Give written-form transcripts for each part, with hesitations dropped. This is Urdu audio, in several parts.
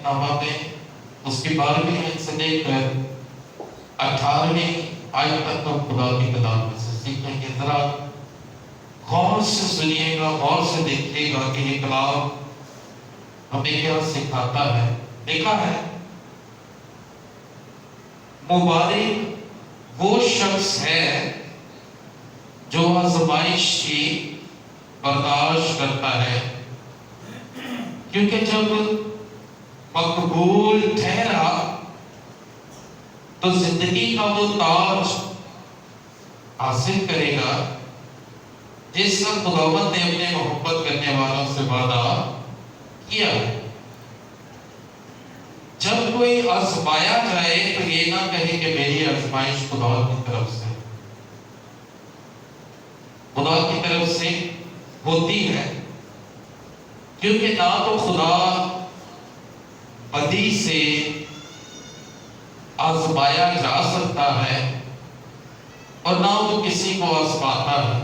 نامہ میں اس کی 12ویں آیت سے لے کر 18ویں آیت تک ہم خدا کی کلام میں سے سیکھیں گے۔ ذرا غور سے سنیے گا، غور سے دیکھیے گا کہ یہ کلام ہمیں کیا سکھاتا ہے۔ لکھا ہے مبارک وہ شخص ہے جو آزمائش کی برداشت کرتا ہے، کیونکہ جب مقبول ٹھہرا تو زندگی کا وہ تاج حاصل کرے گا جس کا خداوند نے اپنے محبت کرنے والوں سے وعدہ کیا ہے۔ جب کوئی آزمایا جائے تو یہ نہ کہے کہ میری آزمائش خدا کی طرف سے، خدا کی طرف سے ہوتی ہے، کیونکہ نہ تو خدا بدی سے آزمایا جا سکتا ہے اور نہ وہ کسی کو آزماتا ہے۔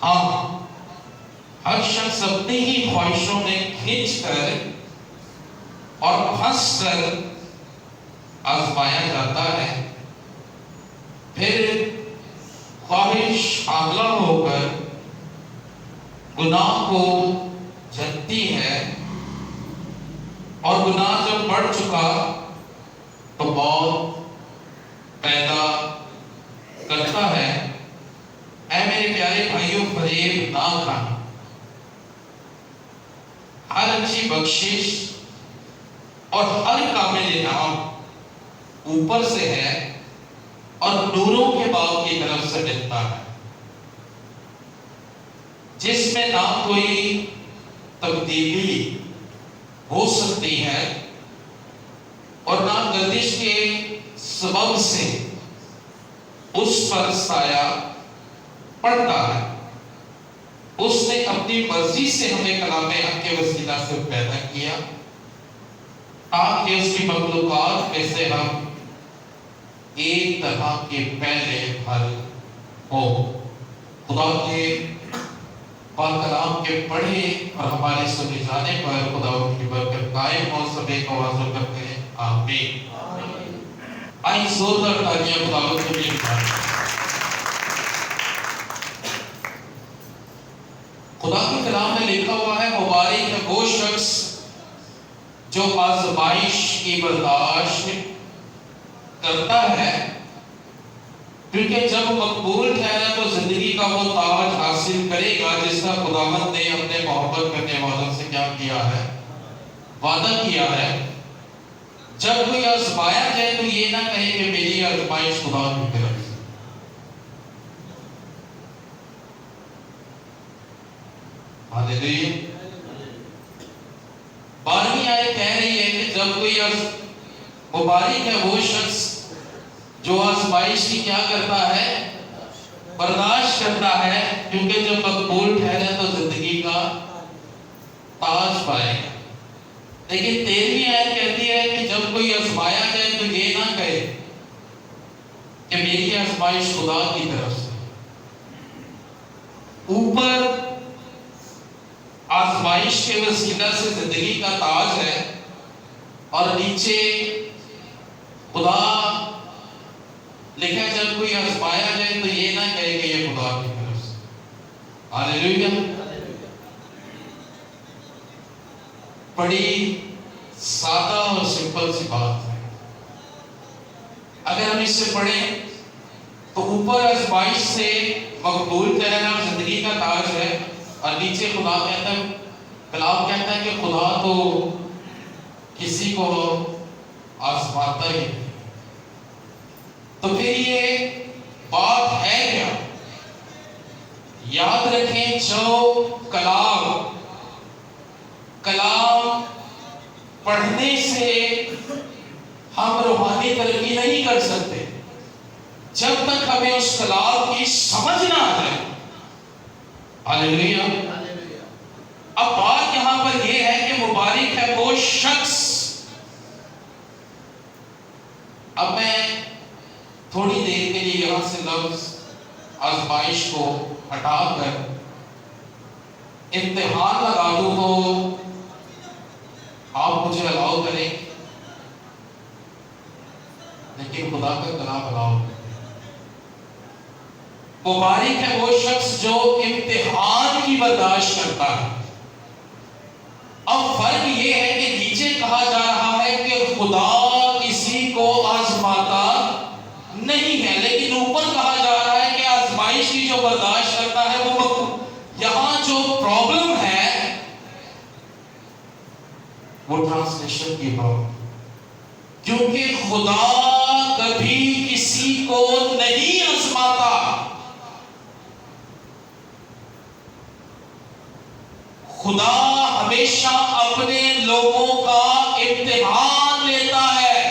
ہاں، ہر شخص اپنی ہی خواہشوں میں کھنچ کر اور پھنس کر آزمایا جاتا ہے، پھر خواہش حاملہ ہو کر گناہ کو جنتی ہے، اور گناہ جب بڑھ چکا تو موت پیدا کرتا ہے۔ اے میرے پیارے بھائیوں، فریب نہ کھانا۔ ہر اچھی بخشش اور ہر کامل انعام اوپر سے ہے اور نوروں کے باغ کی طرف سے ملتا ہے، جس میں نہ کوئی تبدیلی ہو سکتی ہے اور نہ گردش کے سبب سے اس پر سایہ پڑتا ہے۔ اس نے اپنی مرضی سے ہمیں کلام حق کے وسیلہ سے پیدا کیا تاکہ اس کی مخلوقات میں سے ہم ایک طرح کے پہلے پھل ہو۔ خدا کے پاک کلام کے پڑھے اور ہمارے سنے جانے پر خدا ان کی برکت قائم ہو۔ سبھی کو حاضر کرتے ہیں، آمین۔ آئیں زوردار تالیاں خداوند کے لیے بجائیں۔ خدا کے کلام میں لکھا ہوا ہے مبارک ہے وہ شخص جو آزمائش کی برداشت کرتا ہے، کیونکہ جب مقبول ٹھہرا تو زندگی کا وہ تاج حاصل کرے گا جس کا خداوند نے اپنے محبت کرنے والوں سے کیا کیا ہے؟ وعدہ کیا ہے۔ جب کوئی آزمایا جائے تو یہ نہ کہے کہ میری آزمائش خدا کی طرف سے۔ ہاللیلویا۔ 12ویں آیت کہہ رہی ہے کہ جب کوئی مبارک ہے وہ شخص جو آزمائش کی کیا کرتا ہے؟ برداشت کرتا ہے، کیونکہ جب مقبول ٹھہرے تو زندگی کا تاج پائے گا۔ لیکن 13ویں آیت کہتی ہے کہ جب کوئی آزمایا جائے تو یہ نہ کہے کہ میری آزمائش خدا کی طرف سے۔ اوپر آزمائش کے وسیلہ سے زندگی کا تاج ہے اور نیچے خدا لکھا جب کوئی آزمایا جائے تو یہ نہ کہے کہ یہ خدا کی طرف سے۔ ہاللیلویا۔ بڑی سادہ اور سمپل سی بات ہے۔ اگر ہم اس سے پڑھیں تو اوپر آزمائش سے مقبول ٹھہرنا زندگی کا تاج ہے، اور نیچے خدا کہتا ہے، کلام کہتا ہے کہ خدا تو کسی کو آزماتا ہی نہیں۔ تو پھر یہ بات ہے کیا؟ یاد رکھیں جو کلام پڑھنے سے ہم روحانی ترقی نہیں کر سکتے جب تک ہمیں اس کلام کی سمجھ نہ آ جائے۔ ہاللیلویا۔ اب بات یہاں پر یہ ہے کہ مبارک ہے وہ شخص۔ اب میں تھوڑی دیر کے لیے یہاں سے لفظ آزمائش کو ہٹا کر امتحان لگا دوں تو آپ مجھے الاؤ کریں لیکن خدا کا کلام الاؤ کریں۔ مبارک ہے وہ شخص جو امتحان کی برداشت کرتا ہے۔ اب فرق یہ ہے کہ نیچے کہا جا رہا ہے کہ خدا کسی کو آزماتا نہیں ہے، لیکن اوپر کہا جا رہا ہے کہ آزمائش کی جو برداشت کرتا ہے وہ یہاں جو پرابلم ہے وہ ٹرانسلیشن کی پرابلم، کیونکہ خدا کبھی کسی کو نہیں آزماتا۔ خدا ہمیشہ اپنے لوگوں کا امتحان لیتا ہے۔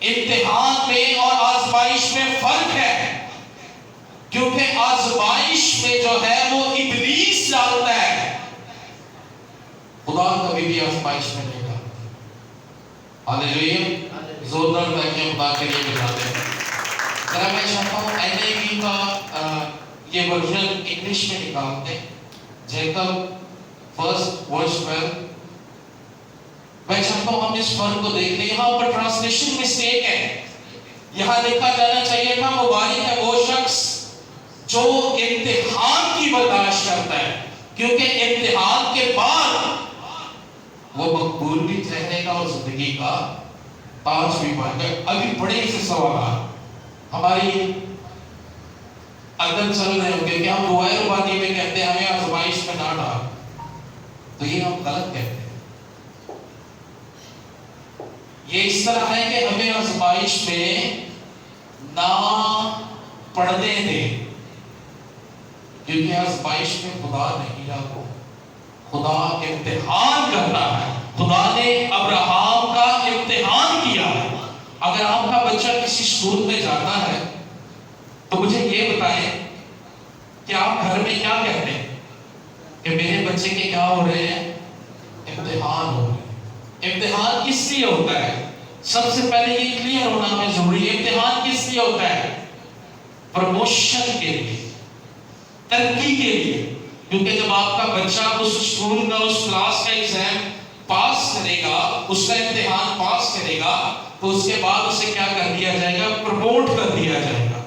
امتحان میں اور آزمائش میں فرق ہے، کیونکہ آزمائش میں جو ہے وہ ابلیس ڈالتا ہے، خدا کبھی بھی آزمائش میں نہیں ڈالتا۔ ہاللیلویا، زوردار تاکہ خدا کے لیے بجاتے ہیں۔ ذرا میں چاہتا ہوں NIV کا یہ ورژن انگلش میں نکالتے ہیں، جیکب 1:12۔ میں چاہتا ہوں ہم اس فرق کو دیکھ لیں۔ یہاں پر ٹرانسلیشن مسٹیک ہے، یہاں لکھا جانا چاہیے تھا مبارک ہے وہ شخص جو امتحان کی برداشت کرتا ہے، کیونکہ امتحان کے بعد وہ مقبول بھی ٹھہرے گا اور زندگی کا تاج بھی پائے گا۔ ابھی بڑے سے سوالات ہماری اندر چل رہے ہوں گے کہ ہم دعائے ربانی میں کہتے ہیں ہمیں آزمائش میں نہ ڈال، تو یہ ہم غلط کہتے ہیں۔ یہ اس طرح ہے کہ ہمیں آزمائش میں نہ پڑھنے دیں، کیونکہ آزمائش میں خدا نہیں رہتا، خدا امتحان کرتا ہے۔ خدا نے ابراہیم کا امتحان کیا ہے۔ اگر آپ کا بچہ کسی اسکول میں جاتا ہے تو مجھے یہ بتائیں کہ آپ گھر میں کیا کہتے ہیں کہ میرے بچے کے کیا ہو رہے ہیں؟ امتحان ہو رہے ہیں۔ امتحان کس لیے ہوتا ہے؟ سب سے پہلے یہ کلیئر ہونا ہمیں ضروری ہے، امتحان کس لیے ہوتا ہے؟ پروموشن کے لیے، ترقی کے لیے۔ کیونکہ جب آپ کا بچہ اس اسکول کا اس کلاس کا ایگزام پاس کرے گا، اس کا امتحان پاس کرے گا، تو اس کے بعد اسے کیا کر دیا جائے گا؟ پروموٹ کر دیا جائے گا۔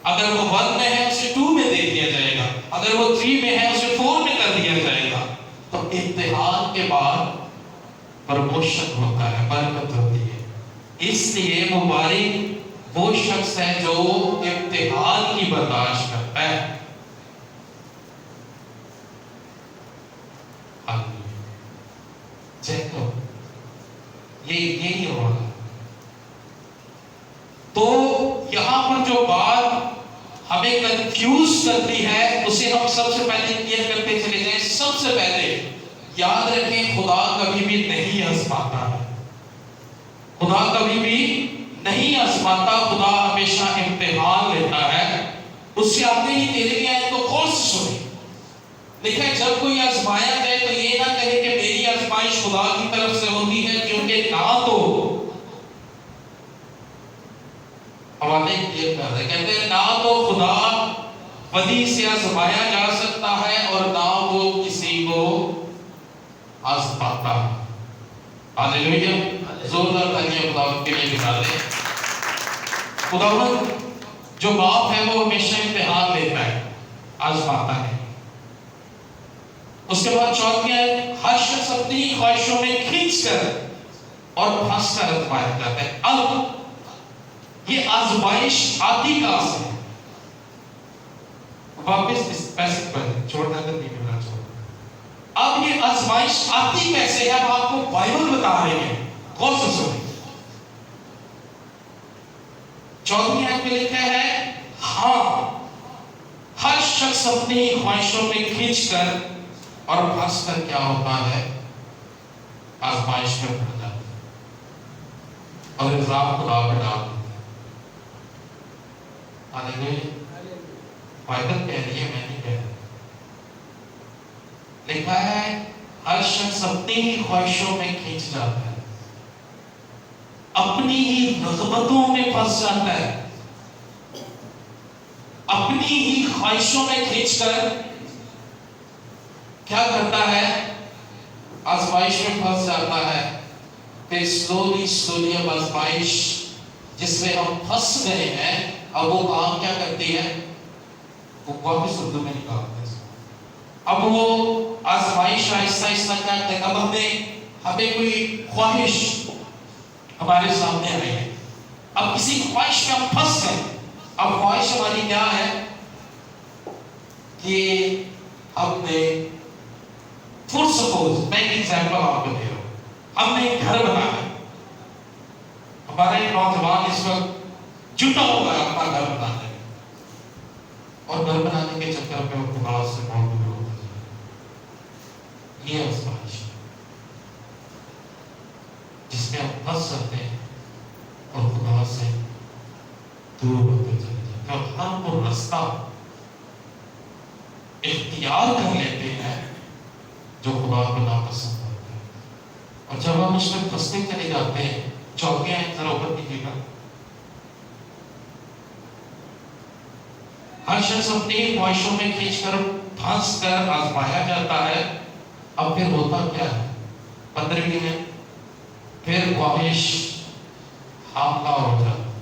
اگر وہ 1 میں ہے اسے 2 میں دے دیا جائے گا، اگر وہ 3 میں ہے اسے 4 میں کر دیا جائے گا۔ تو امتحان کے بعد پروموشن ہوتا ہے، برکت ہوتی ہے۔ اس لیے مبارک وہ شخص ہے جو امتحان کی برداشت کرتا ہے۔ یہی ہوگا۔ تو یہاں پر جو بات ہمیں کنفیوز کرتی ہے اسے ہم سب سے پہلے کلیئر کرتے چلے جائیں۔ سب سے پہلے یاد رکھیں خدا کبھی بھی نہیں آزماتا ہے، خدا کبھی بھی نہیں آزماتا، خدا ہمیشہ امتحان لیتا ہے۔ اس سے آتے ہی 13ویں آیت کو غور سے سنیں، لکھا ہے جب کوئی آزمایا جائے تو یہ نہ کہے کہ میری آزمائش خدا کی طرف سے ہوتی ہے، کیونکہ نہ تو حوالے کلیئر کر رہے کہتے ہیں نہ تو خدا بدی سے آزمایا جا سکتا ہے اور نہ وہ کسی کو آزماتا۔ ہاللیلویا، زوردار تالیاں خدا کے لیے بتا دیں۔ خداوند جو باپ ہے وہ ہمیشہ امتحان لیتا ہے، آزماتا ہے۔ اس کے بعد 4ویں آیت، ہر شخص اپنی خواہشوں میں کھینچ کر اور پھنس کر آزمایا جاتا ہے۔ اب یہ آزمائش آتی کہاں سے؟ واپس اس پیسے پر چھوڑنا کر نہیں ملنا چھوڑنا۔ اب یہ آزمائش آتی کیسے ہے؟ اب آپ کو بائبل بتا رہے ہیں، غور سے سنیں۔ 4ویں آیت میں لکھا ہے ہاں ہر شخص اپنی خواہشوں میں کھینچ کر اور پھنس کر کیا ہوتا ہے؟ آزمائش میں پڑ جاتا ہے اور الزام خدا پہ ڈال دیتا ہے۔ ہاللیلویا، بائبل کہہ رہی ہے، میں نہیں کہہ رہا۔ لکھا ہے ہر شخص اپنی ہی خواہشوں میں کھینچ جاتا ہے، اپنی ہی رغبتوں میں پھنس جاتا ہے، اپنی ہی خواہشوں میں کھینچ کر کیا کرتا ہے؟ آزمائش میں پھنس جاتا ہے، پھر سلولی اب آزمائش جس میں ہم پھنس گئے ہیں اب وہ کام کیا کرتی ہے، وہ واپس اردو میں نکالتے ہیں۔ اب وہ آزمائش آہستہ آہستہ کیا کرتے ہیں، اب ہمیں کوئی خواہش ہمارے سامنے آئی ہے، اب کسی خواہش میں ہم پھنس گئے۔ اب خواہش ہماری کیا ہے کہ ہم نے فور سپوز، میں ایک ایگزامپل آپ کو دے رہا ہوں، ہم نے ایک گھر بنایا ہے، ہمارا ایک نوجوان اس وقت جٹا ہوا ہے اپنا گھر بنانے میں، اور گھر بنانے کے چکر میں وہ خدا سے بہت دور ہوتا جا رہا ہے۔ یہ آزمائش ہے جس میں ہم پھنس جاتے ہیں اور خدا سے دور ہوتے چلے جاتے ہیں، اور ہم وہ رستہ اختیار کر لیتے ہیں جو خدا کو ناپسند ہوتا ہے، اور جب ہم اس میں پھنستے چلے جاتے ہیں، چوکے ہیں ذرا اوپر دیکھیے گا، ہر شخص اپنی خواہشوں میں کھینچ کر پھنس کر آزمایا جاتا ہے۔ اب پھر ہوتا کیا ہے، 15ویں میں پھر خواہش حاملہ ہو جاتی ہے،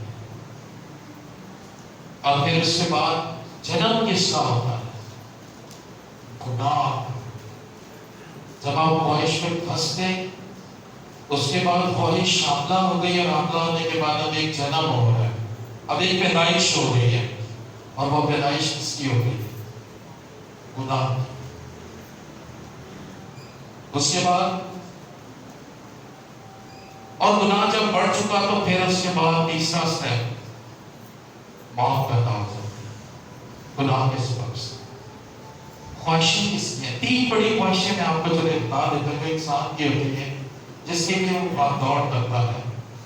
اور پھر اس کے بعد جنم کس کا ہوتا ہے، گناہ۔ جب آپ خواہش میں پھنس گئے، اس کے بعد خواہش حاملہ ہو گئی، اور حاملہ ہونے کے بعد اب ایک جنم ہو رہا ہے، اب ایک پیدائش ہو گئی ہے، اور وہ پیدائش کس کی ہو گئی، گناہ۔ اس کے بعد اور گناہ جب بڑھ چکا تو پھر اس کے بعد تیسرا سٹیپ موت پیدا ہو جاتی ہے، گناہ کے سبب سے۔ خواہشیں کس کی ہیں، 3 بڑی خواہشیں میں آپ کو چلے بتا دیتا ہوں، انسان کی ہوتی ہے جس کے لیے وہ بات دوڑ کرتا ہے۔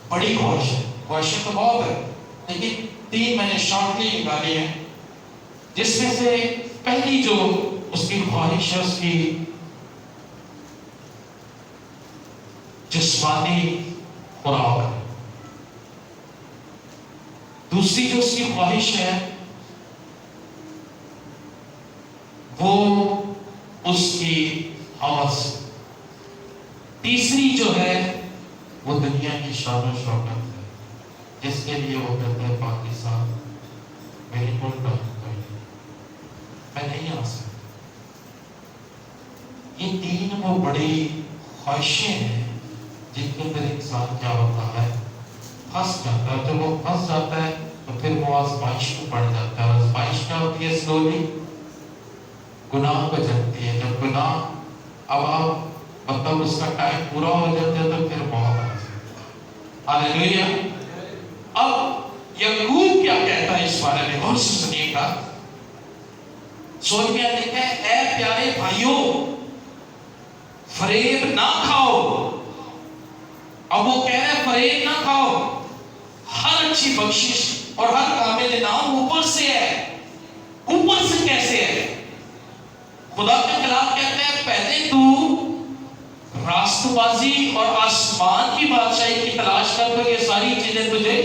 بڑی خواہشیں تو بہت ہے، لیکن 3 میں نے شارٹلی نکالی ہیں، جس میں سے پہلی جو اس کی خواہش ہے، اس کی جسمانی خوراک ہے۔ دوسری جو اس کی خواہش ہے وہ اس کی ہوس۔ تیسری جو ہے وہ دنیا کی شان و شوکت ہے، جس کے لیے وہ کہتے ہیں پاکستان میری ملک کا کوئی نہیں، میں نہیں آ سکتا۔ یہ 3 وہ بڑی خواہشیں ہیں جن کے اندر انسان کیا ہوتا ہے، پھنس جاتا ہے۔ جب وہ پھنس جاتا ہے تو پھر وہ آزمائش میں پڑ جاتا ہے۔ آزمائش کیا ہوتی ہے، سلولی گناہ کو جنتی ہے۔ جب گناہ اب آپ مطلب اس کا ٹائم پورا ہو جاتا ہے تو پھر موت آ جاتی ہے۔ ہاللیلویہ۔ اب یعقوب کیا کہتا ہے اس بارے میں، غور سے سنیے گا۔ سوچ میں لکھا ہے، اے پیارے بھائیوں فریب نہ کھاؤ۔ اب وہ کہہ رہے ہیں فریب نہ کھاؤ، ہر اچھی بخشش اور ہر کامل انعام اوپر سے ہے۔ اوپر سے کیسے ہے؟ خدا کے کلام کہتے ہیں پہلے تو راست بازی اور آسمان کی بادشاہی کی تلاش کر تو یہ ساری چیزیں تجھے،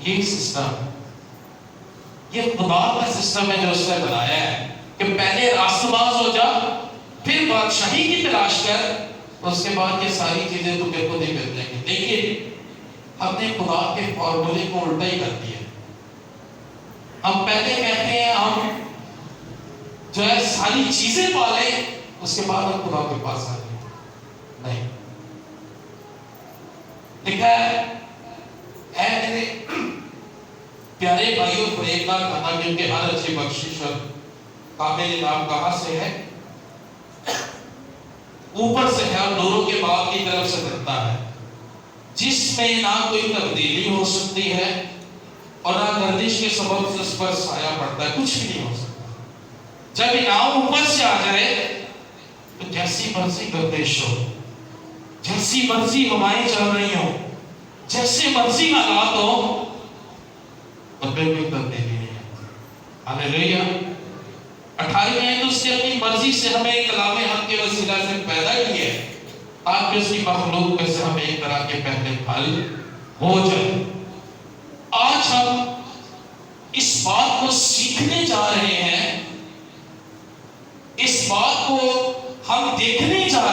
یہ سسٹم، یہ خدا کا سسٹم ہے جو اس نے بنایا ہے کہ پہلے راست باز ہو جا، پھر بادشاہی کی تلاش کر، اس کے بعد یہ ساری چیزیں تجھے خود ہی مل جائیں گی۔ لیکن ہم نے خدا کے فارمولے کو الٹا ہی کر دیا۔ ہم پہلے کہتے ہیں ہم جو ہے ساری چیزیں پالیں، اس کے بعد ہم خدا کے پاس آ جائیں۔ نہیں، لکھا ہے اے میرے پیارے بھائیوں فریب نہ کھانا، کیونکہ ہر اچھی بخشش اور کامل انعام کہاں سے ہے، اوپر سے ہے، اور نوروں کے باپ کی طرف سے ملتا ہے، جس میں نہ کوئی تبدیلی ہو سکتی ہے اور نہ گردش کے سبب سے اس پر سایہ پڑتا ہے، کچھ بھی نہیں ہو سکتا۔ جب انعام اوپر سے آ جائے تو جیسی مرضی گردش ہو، جیسی مرضی ہوائیں چل رہی ہوں، جیسے مرضی حالات ہو، کوئی تبدیلی نہیں ہے۔ ہاللیلویہ۔ 18ویں آیت، اس نے اپنی مرضی سے ہمیں کلام حق کے وسیلہ سے پیدا کیا ہے تاکہ اس کی مخلوق میں سے ہمیں ایک طرح کے پہلے پھل ہو جائے۔ آج ہم اس بات کو سیکھنے جا رہے ہیں، اس بات کو ہم دیکھنے جا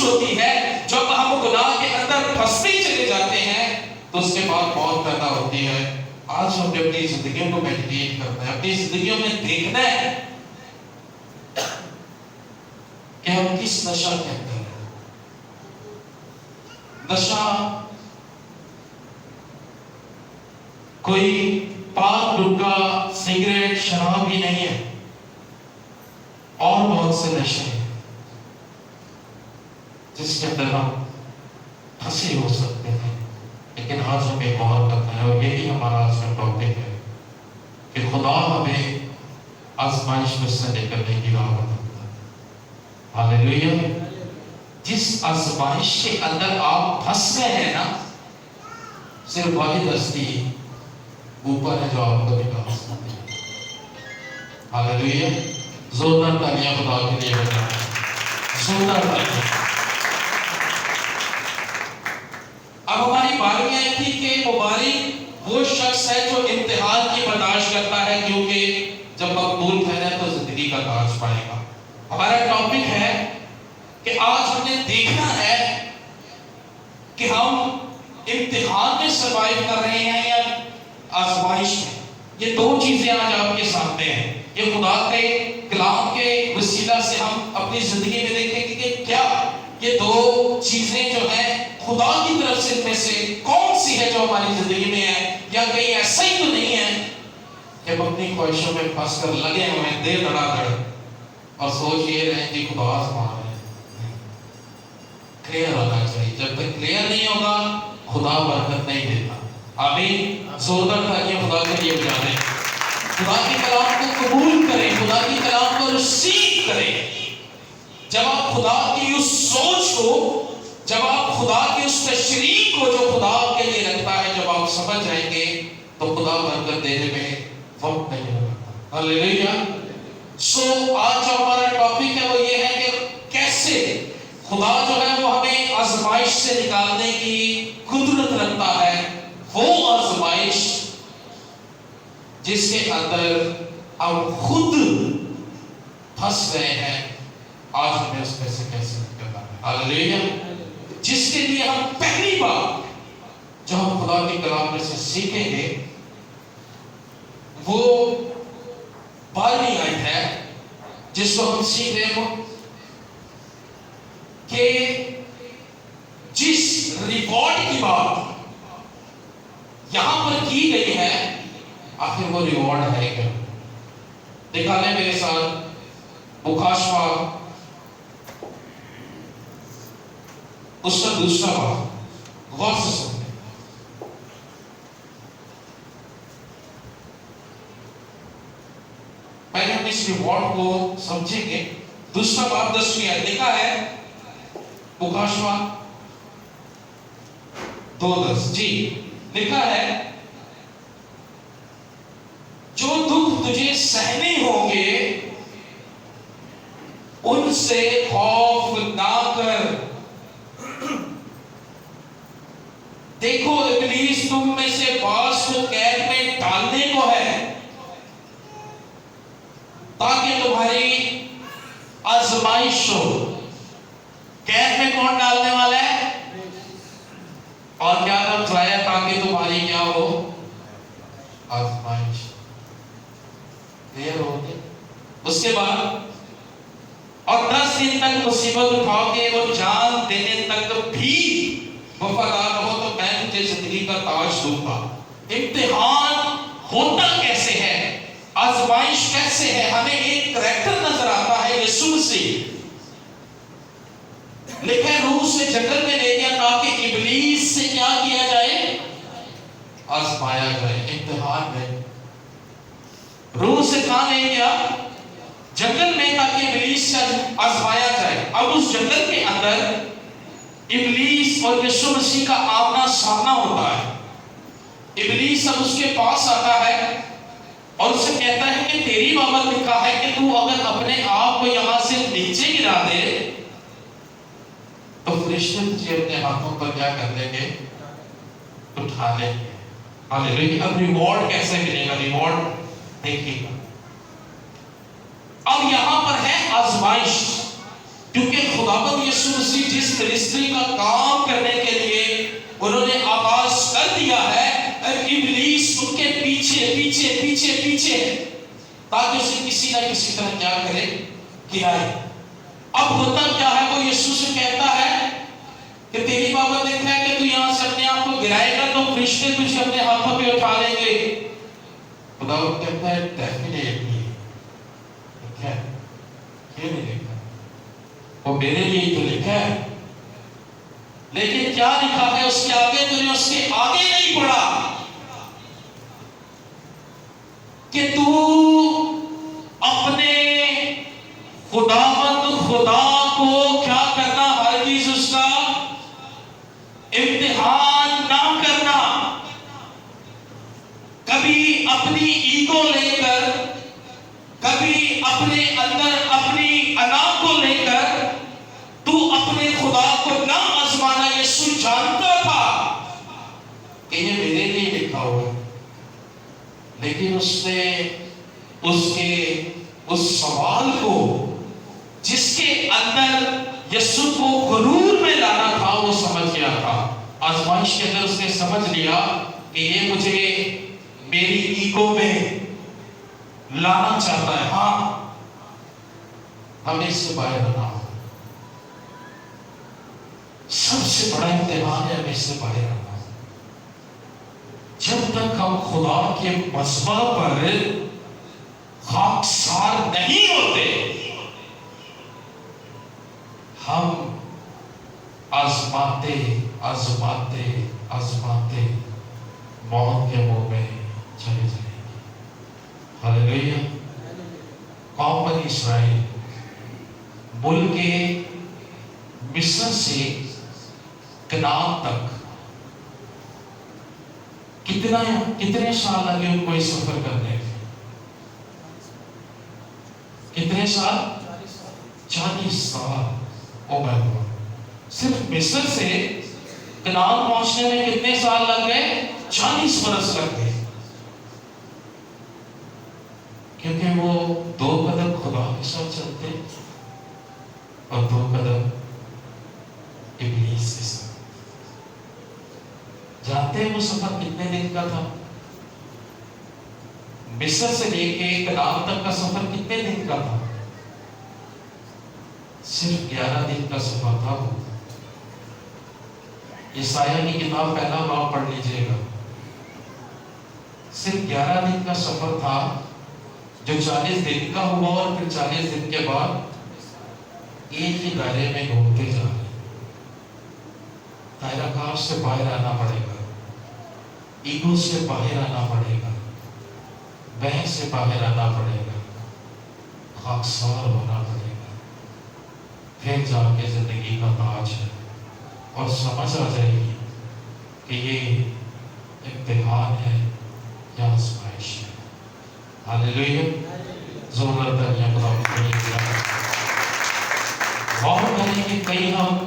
خوش ہوتی ہے جب ہم گناہ کے اندر پھنستے چلے جاتے ہیں تو اس کے بعد موت پیدا ہوتی ہے. آج ہم نے اپنی زندگیوں کو میڈیٹیٹ کرنا ہے, اپنی زندگیوں میں دیکھنا ہے کہ ہم کس نشہ کے اندر ہیں. نشہ کوئی پاک ڈبکا سگریٹ شراب ہی نہیں ہے, اور بہت سے نشے ہیں جس کے اندر ہم پھنسے ہو سکتے ہیں. لیکن آج ہمیں غور کرنا ہے, اور یہی ہمارا آج کا ٹاپک ہے کہ خدا ہمیں آزمائش میں سے نکلنے کی راہ بتاتا ہے. ہاللیلویا. جس آزمائش کے اندر آپ پھنس گئے ہیں نا, صرف واحد ہستی اوپر ہے جو آپ کو نکال سکتے ہیں. ہاللیلویا. زوردار تالیاں خدا کے لیے بجائیں, زوردار تالیاں. اب ہماری بات یہ تھی کہ مبارک وہ شخص ہے جو امتحان کی برداشت کرتا ہے, کیونکہ جب مقبول ٹھہرے تو زندگی کا تاج پائے گا. ہمارا ٹاپک ہے کہ آج ہم نے دیکھنا ہے کہ ہم امتحان میں سروائیو کر رہے ہیں یا آزمائش میں. یہ دو چیزیں آج آپ کے سامنے ہیں. یہ خدا کے کلام کے وسیلہ سے ہم اپنی زندگی میں دیکھیں گے کہ کیا یہ دو چیزیں جو ہیں خدا کی طرف سے میں سے کون سی ہے جو ہماری زندگی میں ہے, یا کہیں ایسا ہی تو نہیں ہے کہ ہم اپنی خواہشوں میں پھنس کر لگے ہوئے ہیں دے دڑا دڑ اور سوچ یہ رہے کہ خدا آزما رہے ہیں. کلیئر ہونا چاہیے. جب تک کلیئر نہیں ہوگا خدا برکت نہیں دیتا. آمین. زوردار تالیاں خدا کے لیے بجا دیں. خدا کے کلام کو قبول کریں, خدا کے کلام کو ریسیو کریں. جب آپ خدا کی اس سوچ کو, جب آپ خدا کی اس تشریح کو جو خدا کے لیے رکھتا ہے, جب آپ سمجھ جائیں گے تو خدا برکت دینے میں وقت نہیں لگتا. ہاللیلویا. سو آج جو ہمارا ٹاپک ہے وہ یہ ہے کہ کیسے خدا جو ہے وہ ہمیں آزمائش سے نکالنے کی قدرت رکھتا ہے. وہ آزمائش جس کے اندر ہم خود پھنس گئے ہیں, آج ہمیں اس میں سے کیسے نکلنا ہے. ہاللیلویا. جس کے لیے ہم پہلی بار جو ہم خدا کے کلام میں سے سیکھیں گے وہ 12ویں آیت ہے جس کو ہم سیکھ رہے ہیں کہ جس ریوارڈ کی بات یہاں پر کی گئی ہے آخر وہ ریوارڈ ہے کیا. دکھا لیں میرے ساتھ مکاشفہ اس کا دوسرا باب, غور سے سنیں. پہلے ہم اس ریوارڈ کو سمجھیں گے. دوسرا باب 10ویں آیت لکھا ہے مکاشفہ 2:10. جی لکھا ہے جو دکھ تجھے سہنے ہوں گے ان سے خوف نہ کر. دیکھو ابلیس تم میں سے بعض کو قید میں ڈالنے کو ہے تاکہ تمہاری آزمائش ہو. قید میں کون ڈالنے والا ہے؟ اور کیا لفظ آیا؟ تاکہ تمہاری کیا ہو؟ آزمائش. کلیئر ہو گیا. اس کے بعد اور 10 دن تک مصیبت اٹھاؤ گے اور جان دینے تک بھی وفادار رہو تو میں تجھے زندگی کا تاج دوں گا. امتحان ہوتا کیسے ہے, آزمائش کیسے ہے؟ ہمیں ایک کریکٹر نظر آتا ہے یسوع مسیح. لکھے روح سے جنگل میں لے گیا تاکہ ابلیس سے کیا کیا جائے؟ آزمایا جائے. امتحان میں روح سے کہاں لے گیا؟ جنگل میں, تاکہ ابلیس سے آزمایا جائے. اب اس جنگل کے اندر ابلیس اور یسوع مسیح کا آمنا سامنا ہوتا ہے. ابلیس اب اس کے پاس آتا ہے اور اسے کہتا ہے کہ تیری بابت لکھا ہے کہ تو اگر اپنے آپ کو یہاں سے نیچے گرا دے تو فرشتے تجھے اپنے ہاتھوں پر کیا کر دیں گے؟ اٹھا لیں گے. ہاللیلویا. اب ریوارڈ کیسے ملے گا؟ ریوارڈ دیکھیے گا. اب یہاں پر ہے آزمائش. کیونکہ خداوند یسوع مسیح جس منسٹری کا کام کرنے کے لیے انہوں نے آغاز کر دیا ہے، ابلیس ان کے پیچھے پیچھے پیچھے پیچھے تاکہ اسے کسی نہ کسی طرح کیا کرے، گرائے۔ اب ہوتا کیا ہے، وہ یسوع سے کہتا ہے کہ تیری بابت دیکھا ہے کہ تو یہاں سے اپنے آپ کو گرائے گا تو فرشتے تجھے اپنے ہاتھوں پہ اٹھا لیں گے۔ خداوند کہتا ہے ڈیفینیٹلی، کیا یہ نہیں لکھا، وہ میرے لیے تو لکھا ہے، لیکن کیا لکھا ہے اس کے آگے، تو نے اس کے آگے نہیں پڑھا کہ تو اپنے خداوند خدا کو کیا کرنا، ہرگز اس کا امتحان نہ کرنا۔ کبھی اپنی ایگو لے کر، کبھی اپنے اندر اپنی انا کو لے کر تو اپنے خدا کو نہ آزمانا۔ یسوع جانتا تھا کہ یہ میرے لیے لکھا ہوا ہے، لیکن اس نے اس سوال کو جس کے اندر یسوع کو غرور میں لانا تھا وہ سمجھ گیا تھا۔ آزمائش کے اندر اس نے سمجھ لیا کہ یہ مجھے میری ایگو میں لانا چاہتا ہے۔ ہاں، ہمیں اس سے باہر آنا ہو۔ سب سے بڑا امتحان ہے ہمیں اس سے باہر آنا ہو۔ جب تک ہم خدا کے مذبح پر خاکسار نہیں ہوتے، ہم آزماتے آزماتے آزماتے موت کے منہ میں چلے جائیں گے۔ ہاللیلویا۔ قوم بنی اسرائیل ملک مصر سے کنعان تک کتنے سال لگے ان کو اس سفر کرنے میں؟ کتنے سال؟ 40 سال۔ او مائی گاڈ۔ صرف مصر سے کنعان پہنچنے میں کتنے سال لگ گئے؟ 40 برس لگ گئے، کیونکہ وہ 2 قدم خدا کے ساتھ چلتے اور 2 قدم ابلیس کے ساتھ۔ جانتے ہیں وہ سفر کتنے دن کا تھا؟ مصر سے لے کے کنعان تک کا سفر کتنے دن کا تھا؟ صرف 11 دن کا سفر تھا وہ۔ یسایہ کی کتاب پہلا باب پڑھ لیجئے گا، صرف 11 دن کا سفر تھا جو 40 دن کا ہوا، اور پھر 40 دن کے بعد ایک ہی دائرے میں گھومتے جا رہے۔ دائرہ کار سے باہر آنا پڑے گا، ایگو سے باہر آنا پڑے گا، بحث سے باہر آنا پڑے گا، خاکسار ہونا پڑے گا، پھر جا کے زندگی کا تاج ہے اور سمجھ آ جائے گی کہ یہ امتحان ہے یا آزمائش ہے۔ ہاللیلویا۔ زور دریا خدا غور کریں کہ کئی ہم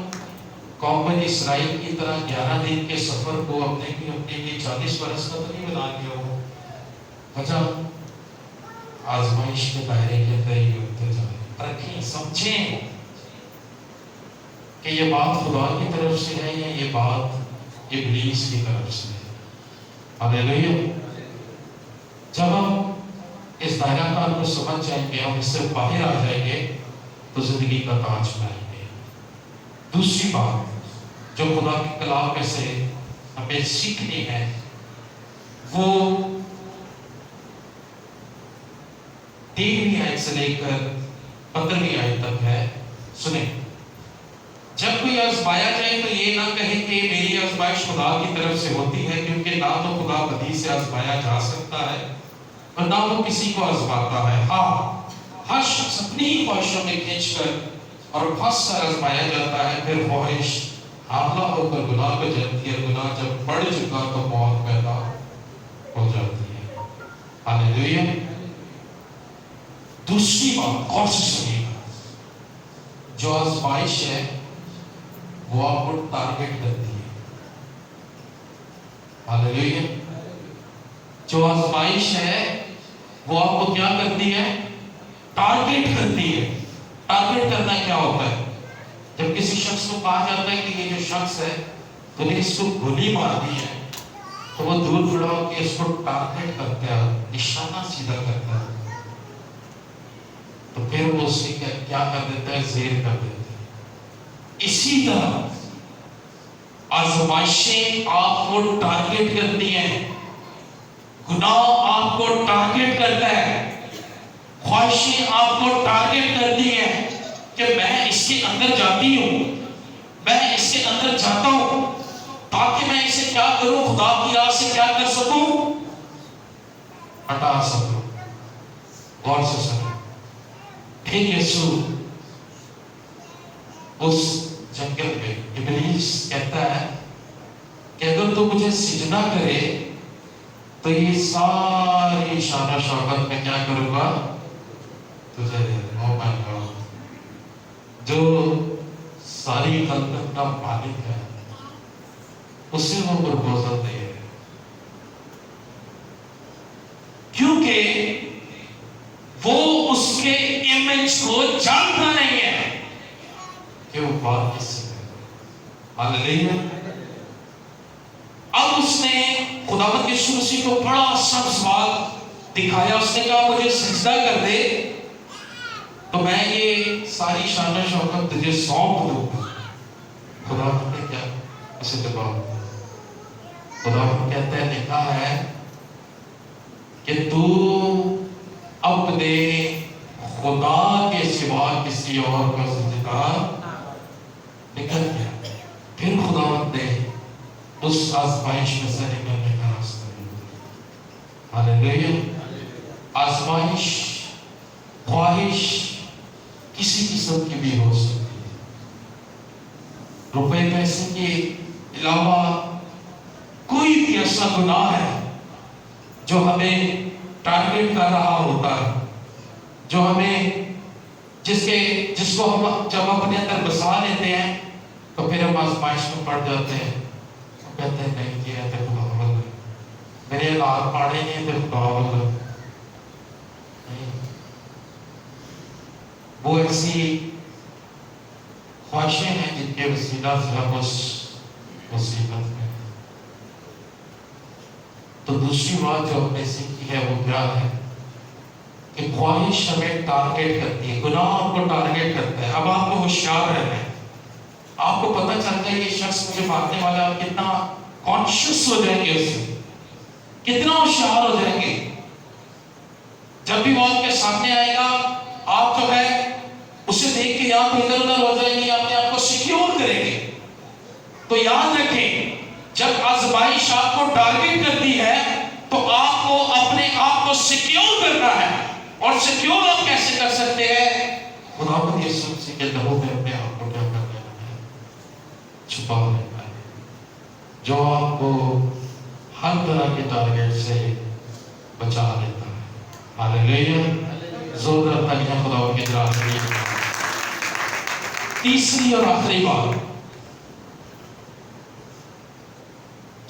قوم بنی اسرائیل کی طرح 11 دن کے سفر کو اپنے لیے 40 برس کا تو نہیں بنا لیا ہو، وجہ آزمائش کے دائرے کے اندر ہی ہوتے جائیں۔ رکھیں، سمجھیں کہ یہ بات خدا کی طرف سے ہے یا یہ بات ابلیس کی طرف سے ہے۔ ہاللیلویا۔ جب ہم اس دائرہ کار کو سمجھ جائیں گے، ہم اس سے باہر آ جائیں گے تو زندگی کا تاج پائیں گے۔ دوسری بات جو خدا کے کلام میں سے ہمیں سیکھنی ہے وہ 13ویں آیت سے لے کر 15ویں آیت تک ہے۔ سنیں، جب کوئی آزمایا جائے تو یہ نہ کہیں کہ میری آزمائش خدا کی طرف سے ہوتی ہے، کیونکہ نہ تو خدا بدی سے آزمایا جا سکتا ہے اور نہ وہ کسی کو آزماتا ہے۔ ہاں، ہر شخص اپنی ہی خواہشوں میں کھینچ کر اور پھنس کر آزمایا جاتا ہے، پھر خواہش حاملہ ہو کر گناہ کو جنمتی ہے، گناہ جب بڑھ چکا تو موت پیدا ہو جاتی ہے۔ ہاللیلویا۔ دوسری بات غور سے سنیے گا، جو آزمائش ہے وہ آپ کو ٹارگٹ کرتی ہے۔ ہاللیلویا۔ جو آزمائش ہے وہ آپ کو کیا کرتی ہے؟ ٹارگٹ کرتی ہے۔ ٹارگٹ کرنا کیا ہوتا ہے؟ جب کسی شخص کو کہا جاتا ہے کہ یہ جو شخص ہے تو نے اس کو گولی مار دی ہے، تو وہ دور کھڑا ہو کے اس کو ٹارگیٹ کرتا ہے، نشانہ سیدھا کرتا ہے، تو پھر وہ اس کی کیا کر دیتا ہے؟ زیر کر دیتا ہے۔ اسی طرح آزمائشیں آپ کو ٹارگیٹ کرتی ہیں، گناہ آپ کو ٹارگیٹ کرتا ہے، خواہشیں آپ کو ٹارگیٹ کرتی ہیں کہ میں اس کے اندر جاتی ہوں، میں اس کے اندر جاتا ہوں تاکہ میں اسے کیا کروں؟ خدا کی راہ سے کیا کر سکوں؟ ہٹا سکوں۔ غور سے سنیں۔ پھر یسوع اس جنگل میں ابلیس کہتا ہے کہ اگر تو مجھے سجدہ کرے تو یہ ساری شان و شوکت میں کیا کروں گا؟ تجھے دے دوں۔ او مائی گاڈ، جو ساری خلقت کا مالک ہے اسے وہ پرپوزل دے رہے، کیونکہ وہ اس کے امیج کو جانتا نہیں ہے کہ وہ بات کس سے ہے۔ ہاللیلویا۔ اب اس نے خداوند یسوع مسیح کو بڑا سخت سوال دکھایا، اس نے کہا مجھے سجدہ کر دے تو میں یہ ساری شان و شوکت تجھے سونپ دوں گا۔ خداوند نے کیا اسے جواب دیا؟ خداوند کہتا ہے، لکھا ہے کہ تو اپنے خدا کے سوا کسی اور کا سجدہ نکل گیا۔ پھر خداوند نے اس آزمائش میں سے نکلنے کا راستہ دیا۔ ہاللیلویا۔ آزمائش، خواہش کسی قسم کی بھی ہو سکتی ہے، روپے پیسے کے علاوہ کوئی بھی ایسا گناہ ہے جو ہمیں ٹارگیٹ کر رہا ہوتا ہے، جو ہمیں جس کو ہم جب اپنے اندر بسا لیتے ہیں تو پھر ہم آزمائش میں پڑ جاتے ہیں، ہم کہتے ہیں نہیں کیا تو خدا بول میرے حالات پاڑے نہیں تو خدا بول نہیں۔ وہ ایسی خواہشیں ہیں جن کے وسیلہ سے ہم اس مصیبت میں۔ تو دوسری بات جو ہم نے سیکھی ہے وہ کیا ہے کہ خواہش ہمیں ٹارگیٹ کرتی ہے، گناہ آپ کو ٹارگیٹ کرتا ہے۔ اب آپ کو ہوشیار رہنا ہے، آپ کو پتہ چلتا ہے یہ شخص مجھے مارنے والا، آپ کتنا کانشیس ہو جائیں گے، اس سے کتنا ہوشیار ہو جائیں گے۔ جب بھی وہ آپ کے سامنے آئے گا آپ جو ہے اسے دیکھ کے آپ ادھر ادھر ہو جائیں گے، اپنے آپ کو سیکیور کریں گے۔ تو یاد رکھیں جب آزمائش آپ کو ٹارگیٹ کرتی ہے تو آپ کو اپنے آپ کو سیکیور کرنا ہے، اور سیکیور آپ کیسے کر سکتے ہیں؟ خداوند یسوع مسیح کے لہو میں اپنے آپ کو کیا کر لینا ہے؟ چھپا لینا ہے، جو آپ کو ہر طرح کے ٹارگیٹ سے بچا لیتا ہے۔ ہاللیلویا۔ زوردار تالیاں خداوند کی طرف سے۔ تیسری اور آخری بات،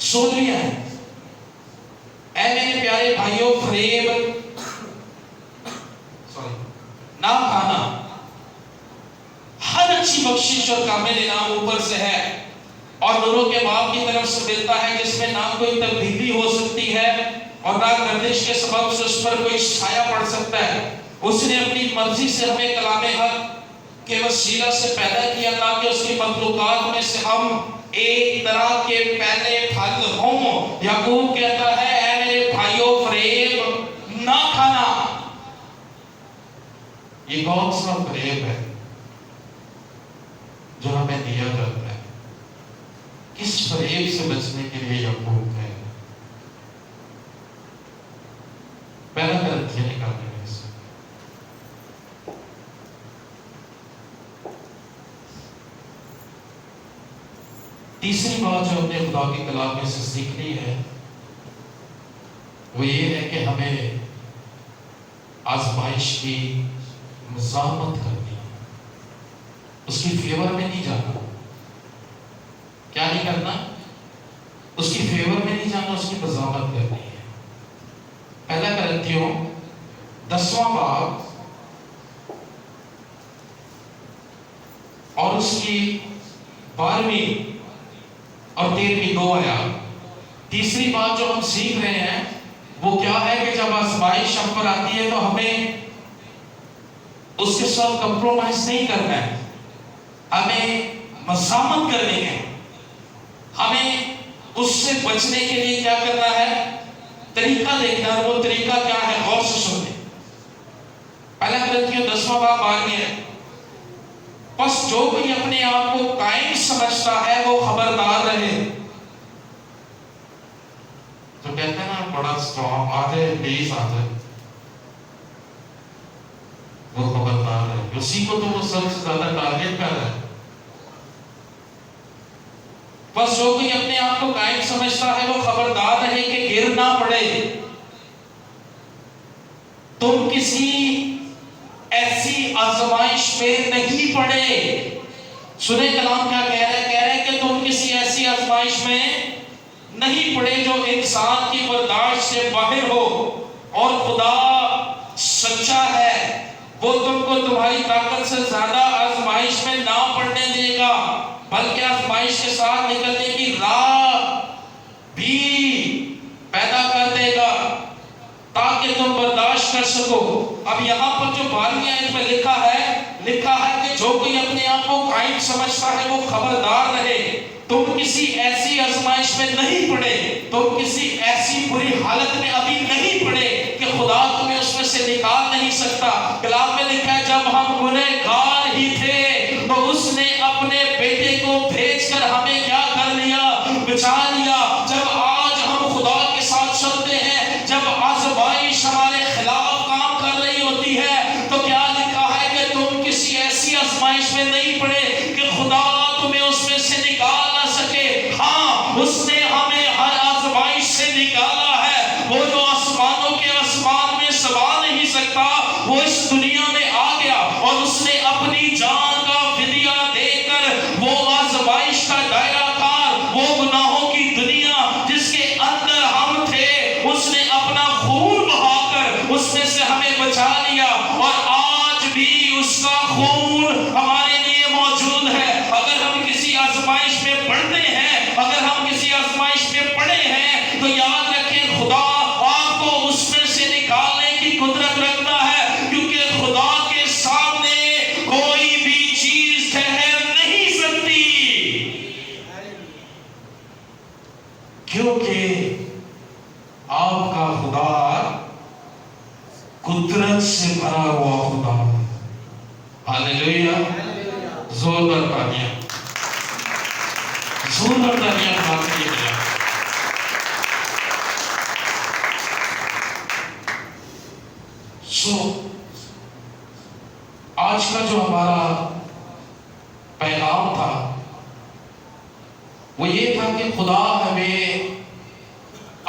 16 ہے، اے میرے پیارے بھائیوں، فریب نہ کھانا، ہر اچھی بخشش اور کامل انعام اوپر سے ہے اور نوروں کے باپ کی طرف سے ملتا ہے، جس میں نہ کوئی تبدیلی ہو سکتی ہے اور نہ گردش کے سبب سے اس پر کوئی سایہ پڑ سکتا ہے۔ اس نے اپنی مرضی سے ہمیں کلام حق کے وسیلہ سے پیدا کیا تاکہ اس کی مخلوقات میں سے ہم ایک طرح کے پہلے پھل ہوں۔ یعقوب کہتا ہے اے میرے بھائیوں، فریب نہ کھانا۔ یہ کون سا فریب ہے جو ہمیں دیا جاتا ہے؟ کس فریب سے بچنے کے لیے یعقوب ہے؟ پہلا کرنتھیوں نکالنے میں سے تیسری بات جو ہم نے خدا کے کلام میں سے سیکھنی ہے وہ یہ ہے کہ ہمیں آزمائش کی مزاحمت کرنی ہے، اس کی فیور میں نہیں جانا۔ کیا نہیں کرنا؟ اس کی فیور میں نہیں جانا، اس کی مزاحمت کرنی ہے۔ پہلا کرنتھیوں 10واں باب اور اس کی 12ویں اور 13ویں 2 آیات۔ تیسری بات جو ہم سیکھ رہے ہیں وہ کیا ہے کہ جب آزمائش ہم پر آتی ہے تو ہمیں اس کے ساتھ کمپرومائز نہیں کرنا ہے، ہمیں مزاحمت کرنی ہے، ہمیں اس سے بچنے کے لیے کیا کرنا ہے؟ طریقہ دیکھنا ہے۔ وہ طریقہ کیا ہے؟ غور سے سنیں۔ پہلا قرنتھیوں 10واں باب 12 ہے، پس جو کوئی اپنے آپ کو قائم سمجھتا ہے وہ خبردار رہے۔ جو کہتے ہیں نا بڑا اسٹرانگ آدھے 20 آدھے، وہ خبردار ہے، اسی کو تو وہ سب سے زیادہ ٹارگیٹ کر رہا ہے۔ بس جو کوئی اپنے آپ کو قائم سمجھتا ہے وہ خبردار رہے کہ گر نہ پڑے۔ تم کسی ایسی آزمائش میں نہیں پڑے۔ سنیں کلام کیا کہہ رہے ہیں؟ کہہ رہے ہیں کہ تم کسی ایسی آزمائش میں نہیں پڑے جو انسان کی برداشت سے باہر ہو، اور خدا سچا ہے، وہ تم کو تمہاری طاقت سے زیادہ آزمائش میں نہ پڑنے دے گا، بلکہ آزمائش کے ساتھ نکلنے کی راہ بھی پیدا کر دے گا تاکہ تم برداشت کر سکو۔ اب یہاں پر جو 12ویں آیت میں لکھا ہے کہ جو کوئی اپنے آپ کو قائم سمجھتا ہے وہ خبردار رہے۔ تم کسی ایسی آزمائش میں نہیں پڑے، تم کسی ایسی بری حالت میں ابھی نہیں پڑے کہ خدا تمہیں اس میں سے نکال نہیں سکتا۔ کلام میں لکھا ہے جب ہم گنہگار ہی تھے تو اس نے اپنے بیٹے کو بھیج کر ہمیں کیا کر لیا؟ بچا لیا۔ جب آج ہم خدا کے ساتھ چلتے ہیں، جب آزمائش ہمارے خلاف کام کر رہی ہوتی ہے، تو کیا لکھا ہے کہ تم کسی ایسی آزمائش میں نہیں پڑے کہ خدا تمہیں اس میں سے نکال نہ سکے۔ ہاں، اس نے ہمیں ہر آزمائش سے نکالا ہے۔ وہ جو آسمانوں کے آسمان میں سما نہیں سکتا وہ اس دنیا میں آ گیا، اور اس نے اپنی جان کا فدیہ دے کر وہ آزمائش کا دائرہ کار، وہ گناہوں کی دنیا جس کے اندر ہم تھے، اس نے اپنا خون بہا کر اس میں سے ہمیں بچا لیا، اور آج بھی اس کا خون ہمارے لیے موجود ہے۔ اگر ہم کسی آزمائش میں پڑتے ہیں، اگر ہم کسی آزمائش میں پڑے ہیں، تو یاد رکھیں خدا آپ کو اس میں سے نکالنے کی قدرت رکھتا ہے، کیونکہ خدا کے سامنے کوئی بھی چیز ٹھہر نہیں سکتی، کیونکہ آپ کا خدا قدرت سے بھرا ہوا خدا ہے۔ ہاللیلویا! زوردار تالیاں، زوردار تالیاں بات کیے گیا۔ آج کا جو ہمارا پیغام تھا وہ یہ تھا کہ خدا ہمیں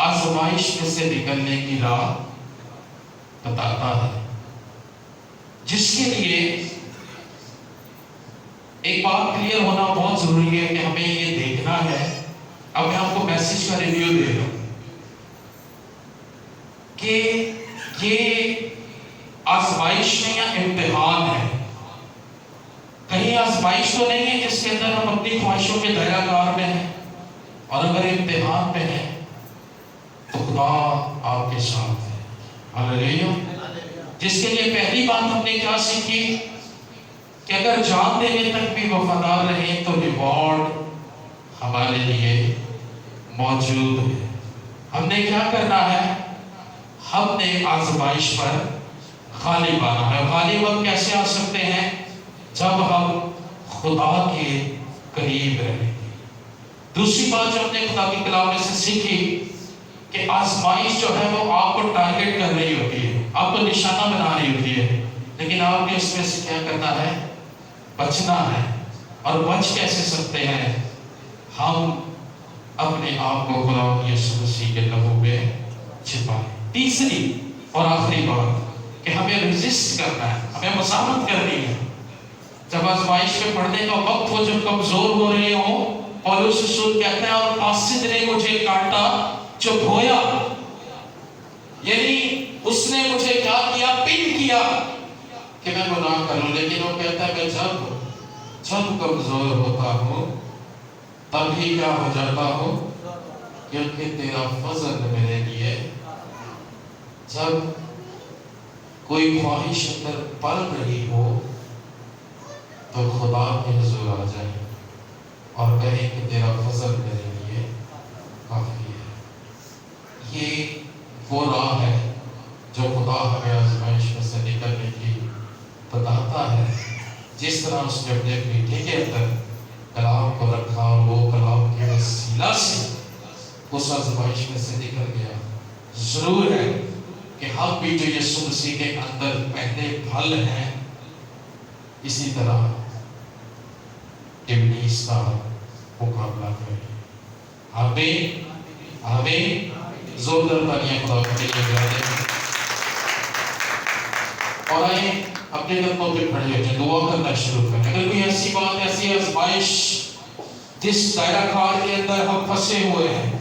آزمائش میں سے نکلنے کی راہ بتاتا ہے، جس کے لیے ایک بات کلیئر ہونا بہت ضروری ہے کہ ہمیں یہ دیکھنا ہے۔ اب میں آپ کو میسج کا ریویو دے رہا ہوں کہ یہ آزمائش ہے یا امتحان ہے۔ کہیں آزمائش تو نہیں ہے جس کے اندر ہم اپنی خواہشوں کے دائرہ کار میں ہیں، اور اگر امتحان میں ہے تو خدا آپ کے ساتھ ہے۔ ہاللیلویا! جس کے لیے پہلی بات ہم نے کیا سیکھی کہ اگر جان دینے تک بھی وفادار رہیں تو ریوارڈ ہمارے لیے موجود ہے۔ ہم نے کیا کرنا ہے؟ ہم نے آزمائش پر غالب آنا ہے۔ غالب ہم کیسے آ سکتے ہیں؟ جب ہم خدا کے قریب رہیں۔ دوسری بات جو ہم نے خدا کے کلام میں سے سیکھی کہ آزمائش جو ہے وہ آپ کو ٹارگٹ کر رہی ہوتی ہے، آپ کو نشانہ بنا رہی ہوتی ہے، لیکن آپ نے اس میں سے کیا کرنا ہے؟ بچنا ہے۔ اور بچ کیسے سکتے ہیں؟ ہم اپنے آپ کو خدا یسوع مسیح کے لہو میں چھپائیں۔ تیسری اور آخری بات کہ ہمیں ریزسٹ کرنا ہے، ہمیں مزاحمت کرنی ہے۔ جب آزمائش میں پڑھنے کا وقت ہو، جب کمزور ہو رہے ہوں، پولس رسول کہتا ہے اور قاصد نے مجھے کاٹا جو دھویا، یعنی اس نے مجھے کیا کیا؟ پن کیا کہ میں گناہ کروں، لیکن وہ کہتا ہے میں جب جب کمزور ہوتا ہوں تب ہی کیا ہو جاتا ہوں، کیونکہ تیرا فضل میرے لیے، جب کوئی خواہش اندر پل رہی ہو تو خدا کے حضور آ جائے اور کہے کہ تیرا فضل میرے لیے کافی ہے۔ یہ وہ راہ ہے جو خدا ہمیں آزمائش میں سے نکلنے کی بتاتا ہے۔ جس طرح اس نے اپنے بیٹے کے اندر کلام کو رکھا اور وہ کلام کے وسیلہ سے اس آزمائش میں سے نکل گیا، ضرور ہے کہ ہم بھی جو یسوع مسیح کے اندر پہلے پھل ہیں، اسی طرح ابلیس کا مقابلہ کریں۔ آمین آمین۔ زوردار تالیاں خدا کے لیے بجا دیں اور آئیں اپنے قدموں پہ کھڑے ہو جائیں، دعا کرنا شروع کریں۔ اگر کوئی ایسی بات، ایسی آزمائش جس دائرہ کار کے اندر ہم پھنسے ہوئے ہیں،